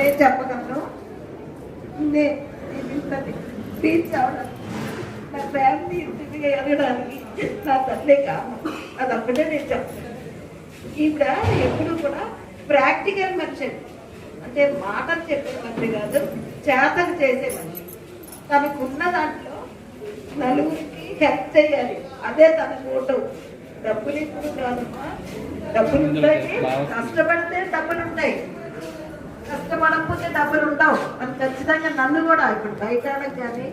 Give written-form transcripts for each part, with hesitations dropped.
నేను చెప్పగలను. రీచ్ అవడం నా ఫ్యామిలీ ఇంటికి ఎదగడానికి నా తల్లే కాదు. అదొక్కటే నేను చెప్తాను. ఈవిడ ఎప్పుడు కూడా ప్రాక్టికల్ మనిషి, అంటే మాటలు చెప్పే మనిషి కాదు, చేతలు చేసే మనిషి. తనకున్న దాంట్లో నలుగురికి హెల్ప్ చేయాలి, అదే తన మోటో. డబ్బులు ఇప్పుడు కాదమ్మా, డబ్బులు ఉంటాయి, కష్టపడితే డబ్బులు ఉంటాయి, కష్టపడకపోతే డబ్బులు ఉండవు. అది ఖచ్చితంగా నన్ను కూడా ఇప్పుడు బయట కానీ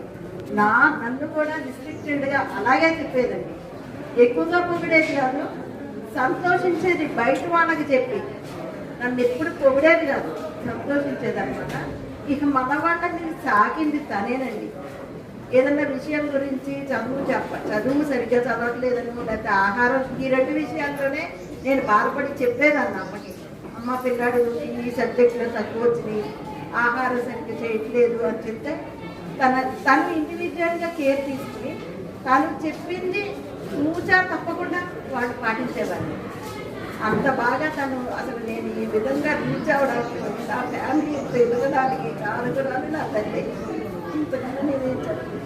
నన్ను కూడా రిస్ట్రిక్టెడ్గా అలాగే చెప్పేదండి. ఎక్కువగా పొగిడేది కాదు, సంతోషించేది బయట వాళ్ళకి చెప్పి. నన్ను ఎప్పుడు పొగిడేది కాదు, సంతోషించేది అనమాట. ఇక మన వాళ్ళని సాగింది తనేనండి. ఏదన్నా విషయం గురించి చదువు సరిగ్గా చదవట్లేదని, లేకపోతే ఆహారం, ఈ రెండు విషయాల్లోనే నేను బాధపడి చెప్పేదాన్ని అమ్మకి. అమ్మ పిల్లాడు ఈ సబ్జెక్టులో తక్కువ వచ్చినాయి, ఆహారం సరిగ్గా చేయట్లేదు అని చెప్తే తను ఇండివిజువల్గా కేర్ తీసుకుని తను చెప్పింది పూజ తప్పకుండా వాళ్ళు పాటించేవాళ్ళు. అంత బాగా తను అసలు నేను ఈ విధంగా రీచ్ అవ్వడానికి, నా ఫ్యామిలీ ఇంత ఎదగడానికి కారణాలు నా తల్లి. ఇంతకన్నా నేనేం చెప్పాను.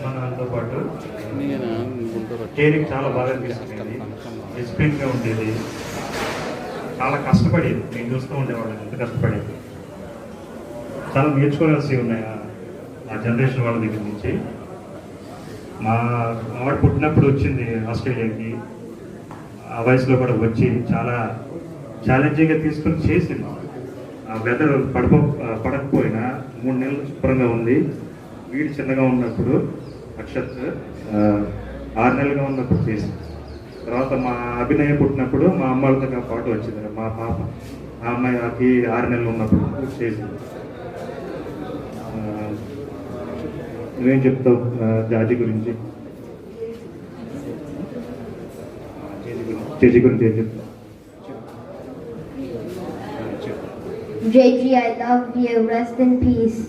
మనతో పాటు కేరింగ్ చాలా బాగా తీసుకునేది, డిసిప్లిన్గా ఉండేది, చాలా కష్టపడేది. నేను చూస్తూ ఉండేవాళ్ళని ఎంత కష్టపడేది. చాలా నేర్చుకోవాల్సి ఉన్నాయి ఆ జనరేషన్ వాళ్ళ దగ్గర నుంచి. మా వాడు పుట్టినప్పుడు వచ్చింది ఆస్ట్రేలియాకి, ఆ వయసులో కూడా వచ్చి చాలా ఛాలెంజింగ్గా తీసుకుని చేసింది. ఆ వెదర్ పడకపోయినా 3 నెలలు శుభ్రంగా ఉంది. వీడు చిన్నగా ఉన్నప్పుడు అక్షత్ 6 నెలలుగా ఉన్నప్పుడు చేసింది. తర్వాత మా అభినయం పుట్టినప్పుడు మా అమ్మాయిలతో పాటు వచ్చింది మా పాప. ఆ అమ్మాయికి 6 నెలలు ఉన్నప్పుడు చేసింది. నువ్వేం చెప్తావు జాతి గురించి? చేజీ గురించి ఏం చెప్తావు? JG, I love you. Rest in peace.